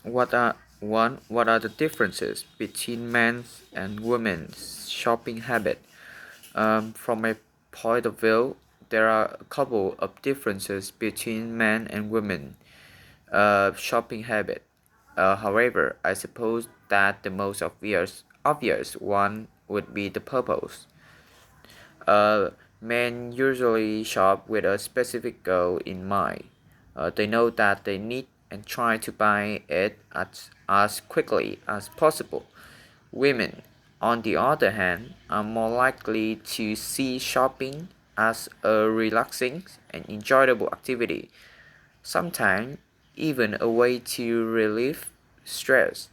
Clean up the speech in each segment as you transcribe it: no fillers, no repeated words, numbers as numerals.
What are the differences between men's and women's shopping habit? From my point of view, there are a couple of differences between men and women shopping habit. However, I suppose that the most obvious one would be the purpose. Uh, Men usually shop with a specific goal in mind. They know that they need and try to buy it as quickly as possible. Women, on the other hand, are more likely to see shopping as a relaxing and enjoyable activity, sometimes even a way to relieve stress.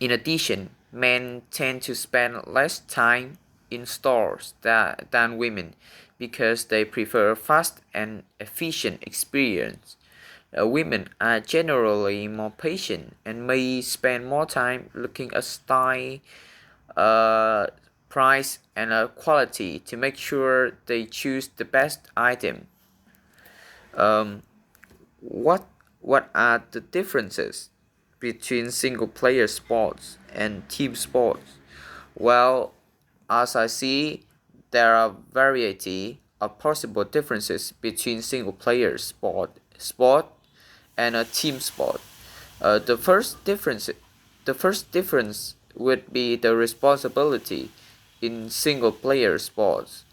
In addition, men tend to spend less time in stores than women because they prefer fast and efficient experience. Women are generally more patient and may spend more time looking at style, uh, price, and quality to make sure they choose the best item. Um, what what are the differences between single player sports and team sports? Well, as I see, there are variety of possible differences between single player sport and a team sport. Uh, the first difference the first difference would be the responsibility in single player sports.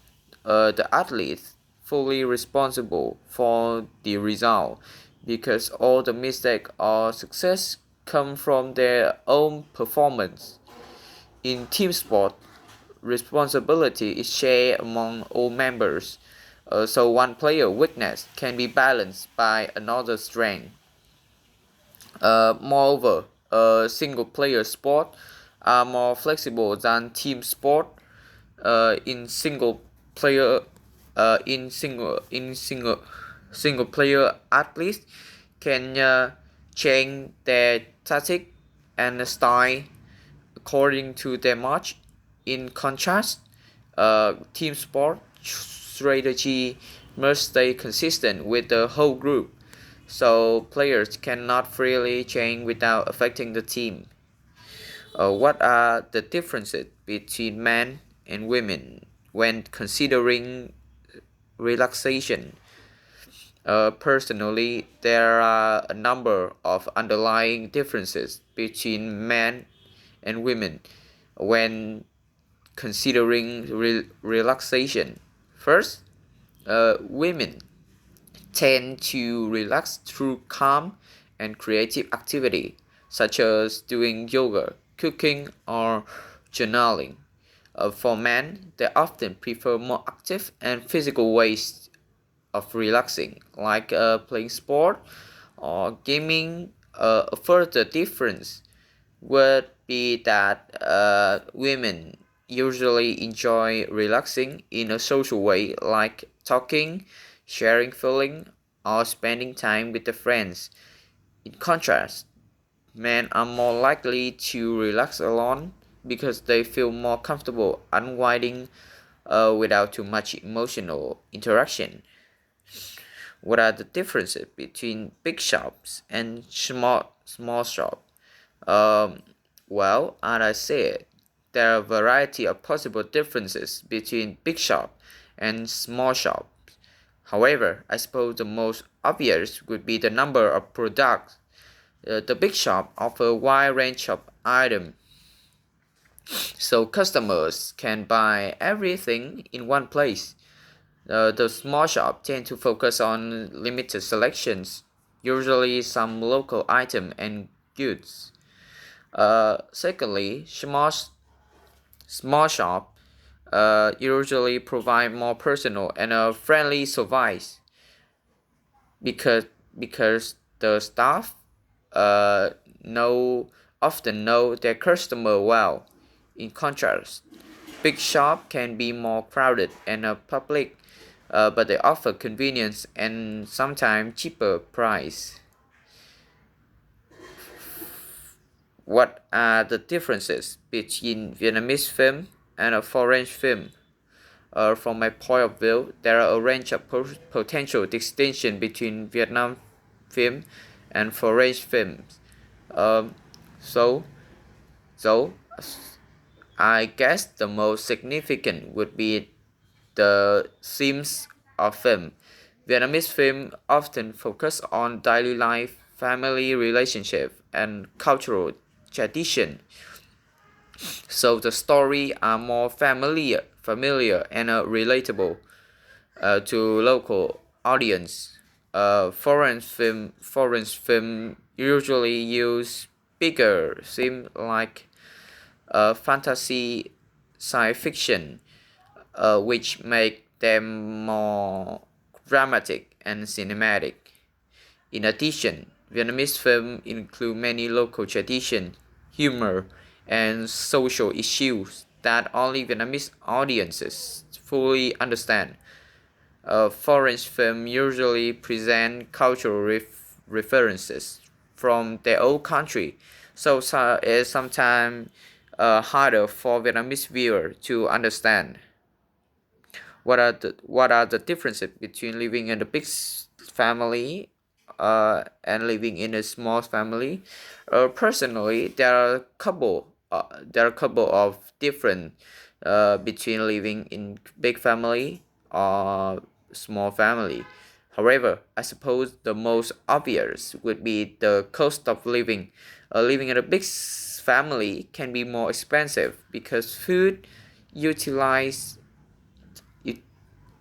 The athlete fully responsible for the result because all the mistake or success come from their own performance. In team sport, responsibility is shared among all members, so one player weakness can be balanced by another strength. Moreover, single player sport are more flexible than team sport. In single player single player athletes can change their tactic and style according to their match. In contrast, team sport strategy must stay consistent with the whole group, so players cannot freely change without affecting the team. What are the differences between men and women when considering relaxation? Personally, there are a number of underlying differences between men and women when considering relaxation. First, women tend to relax through calm and creative activity, such as doing yoga, cooking, or journaling. For men, they often prefer more active and physical ways of relaxing, like playing sport or gaming. A further difference would be that women usually enjoy relaxing in a social way, like talking, sharing feeling, or spending time with their friends. In contrast, men are more likely to relax alone because they feel more comfortable unwinding without too much emotional interaction. What are the differences between big shops and small shops? Um, well, as I said, there are a variety of possible differences between big shop and small shop. However, I suppose the most obvious would be the number of products. The big shop offer a wide range of items, so customers can buy everything in one place. The small shop tend to focus on limited selections, usually some local item and goods. Secondly, small shop usually provide more personal and friendly service because because the staff uh, know often know their customer well. In contrast, big shop can be more crowded and public, but they offer convenience and sometimes cheaper price. What are the differences between Vietnamese film and a foreign film? From my point of view, there are a range of potential distinction between Vietnam film and foreign films. Um, so, so I guess the most significant would be the themes of film. Vietnamese film often focus on daily life, family relationship, and cultural tradition. So the story are more familiar and relatable to local audience. Foreign film usually use bigger theme like fantasy, science fiction, which make them more dramatic and cinematic. In addition, Vietnamese film include many local traditions, humor, and social issues that only Vietnamese audiences fully understand. Foreign film usually present cultural references from their own country, so it's sometimes harder for Vietnamese viewer to understand. What are the differences between living in a big family and living in a small family? Personally, there are a couple of different between living in big family or small family. However, I suppose the most obvious would be the cost of living. Living in a big family can be more expensive because food, utilize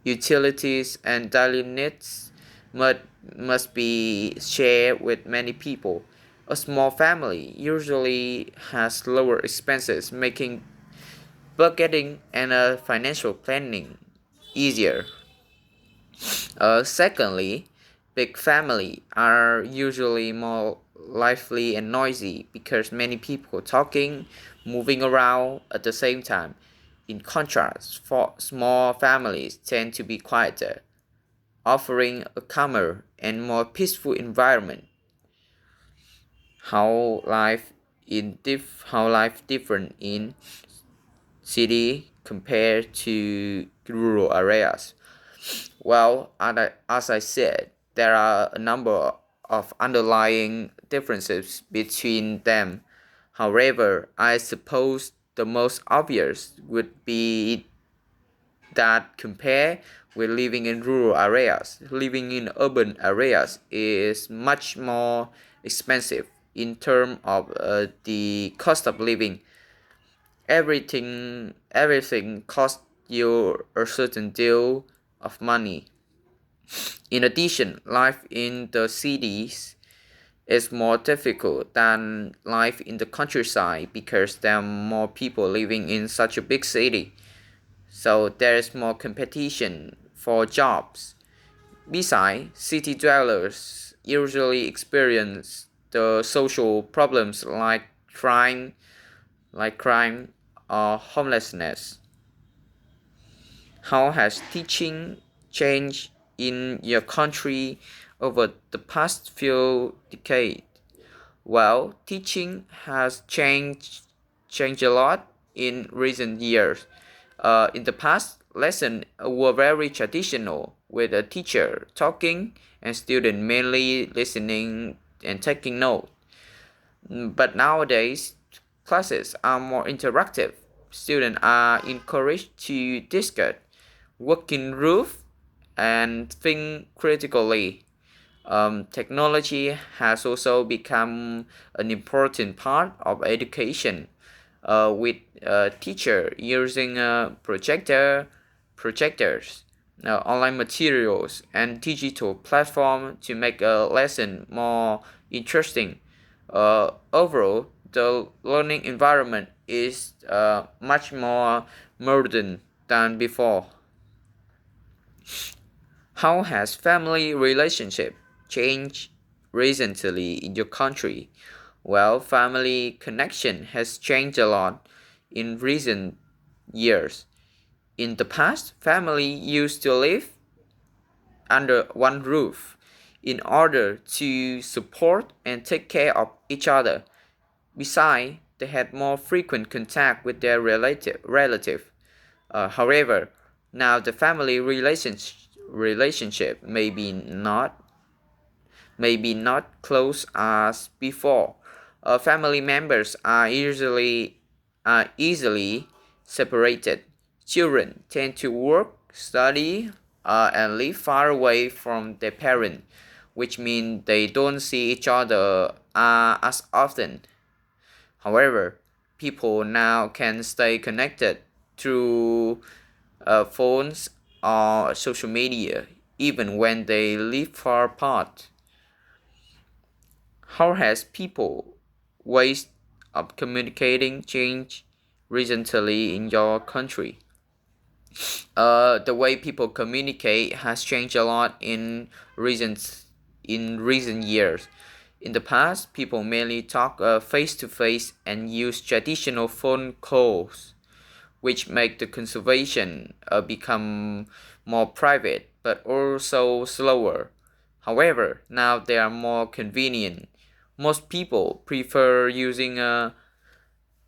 utilities, and daily needs must, must be shared with many people. A small family usually has lower expenses, making budgeting and financial planning easier. Secondly, big families are usually more lively and noisy because many people talking, moving around at the same time. In contrast, for small families tend to be quieter, offering a calmer and more peaceful environment. How life different in city compared to rural areas. Well, as I said, there are a number of underlying differences between them. However, I suppose the most obvious would be that compare with living in rural areas. Living in urban areas is much more expensive in terms of the cost of living. Everything costs you a certain deal of money. In addition, life in the cities is more difficult than life in the countryside because there are more people living in such a big city. So there is more competition for jobs. Besides, city dwellers usually experience the social problems like crime or homelessness. How has teaching changed in your country over the past few decades? Well, teaching has changed a lot in recent years. In the past, lessons were very traditional, with a teacher talking and student mainly listening and taking notes. But nowadays, classes are more interactive. Students are encouraged to discuss, work in groups, and think critically. Technology has also become an important part of education, with teacher using projectors, online materials, and digital platform to make a lesson more interesting. Overall, the learning environment is much more modern than before. How has family relationship changed recently in your country? Well, family connection has changed a lot in recent years. In the past, family used to live under one roof in order to support and take care of each other. Besides, they had more frequent contact with their relative. However, now the family relationship may be not maybe not close as before. Family members are easily separated. Children tend to work, study, and live far away from their parents, which means they don't see each other as often. However, people now can stay connected through phones or social media even when they live far apart. How has people ways of communicating changed recently in your country? The way people communicate has changed a lot in recent years. In the past, people mainly talk face to face and use traditional phone calls, which make the conversation become more private but also slower. However, now they are more convenient. Most people prefer using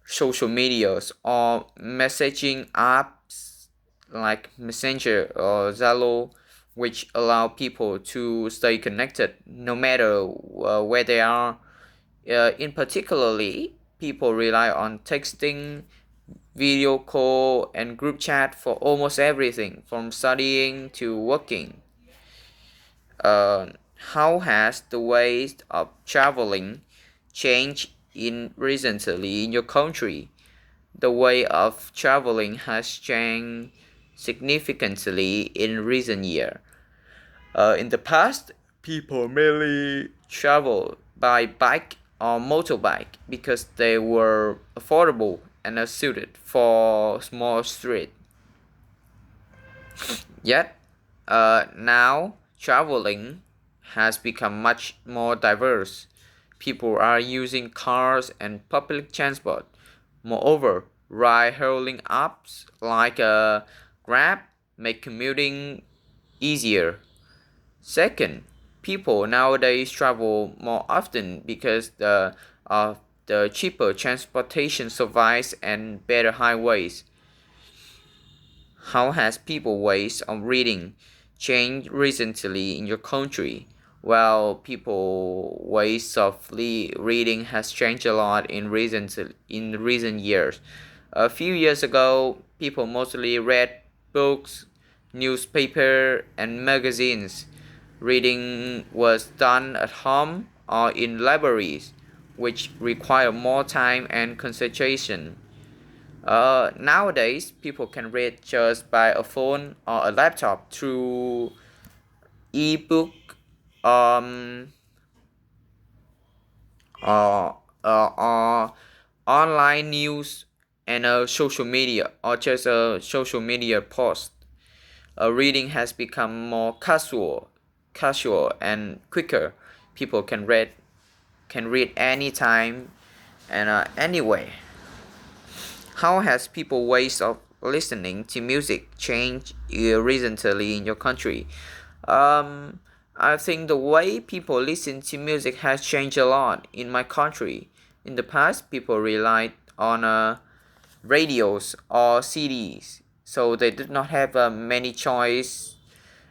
social medias or messaging apps like Messenger or Zalo, which allow people to stay connected no matter where they are. In particularly, people rely on texting, video call, and group chat for almost everything from studying to working. Uh, how has the ways of traveling changed in recently in your country? The way of traveling has changed significantly in recent years. In the past, people mainly travel by bike or motorbike because they were affordable and are suited for small streets. Yet, now traveling has become much more diverse. People are using cars and public transport. Moreover, ride-hailing apps like Grab make commuting easier. Second, people nowadays travel more often because of the cheaper transportation service and better highways. How has people ways of reading changed recently in your country? Well, people ways of reading has changed a lot in recent years. A few years ago, people mostly read books, newspaper, and magazines. Reading was done at home or in libraries, which require more time and concentration. Nowadays, people can read just by a phone or a laptop through ebook, um, or online news and social media or just a social media post. Reading has become more casual and quicker. People can read anytime and anyway. How has people ways of listening to music changed recently in your country? Um, I think the way people listen to music has changed a lot in my country. In the past, people relied on radios or CDs, so they did not have many choice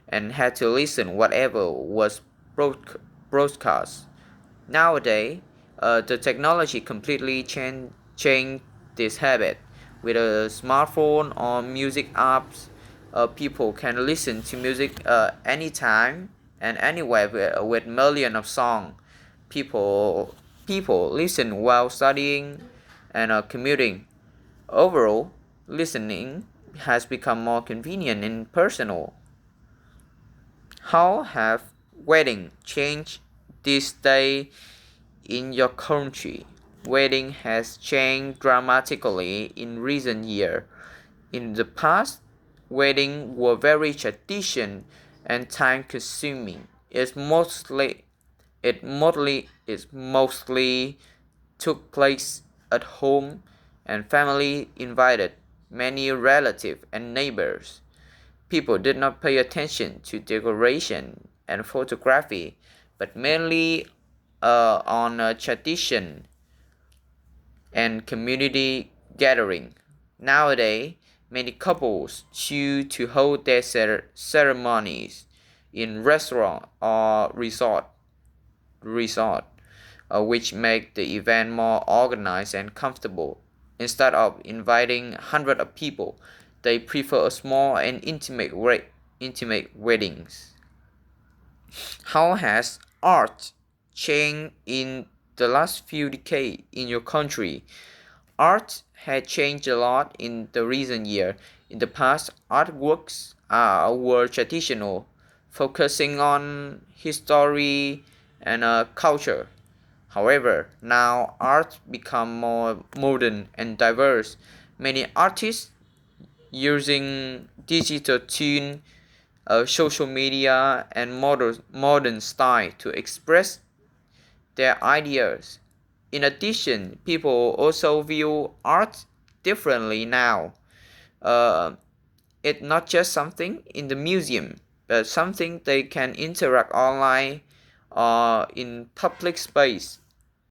and had to listen whatever was broadcast. Nowadays, the technology completely changed this habit. With a smartphone or music apps, people can listen to music anytime and anywhere with millions of songs. People people listen while studying and commuting. Overall, listening has become more convenient and personal. How have wedding changed this day in your country? Wedding has changed dramatically in recent years. In the past, weddings were very traditional and time consuming. It mostly took place at home and family invited many relatives and neighbors. People did not pay attention to decoration and photography, but mainly on tradition and community gathering. Nowadays, many couples choose to hold their ceremonies in restaurant or resort. resort, which make the event more organized and comfortable. Instead of inviting hundreds of people, they prefer a small and intimate weddings. How has art changed in the last few decades in your country? Art had changed a lot in the recent year. In the past, artworks were traditional, focusing on history and culture. However, now art become more modern and diverse. Many artists using digital tune, social media, and modern style to express their ideas. In addition, people also view art differently now. Uh, it's not just something in the museum, but something they can interact online or in public space.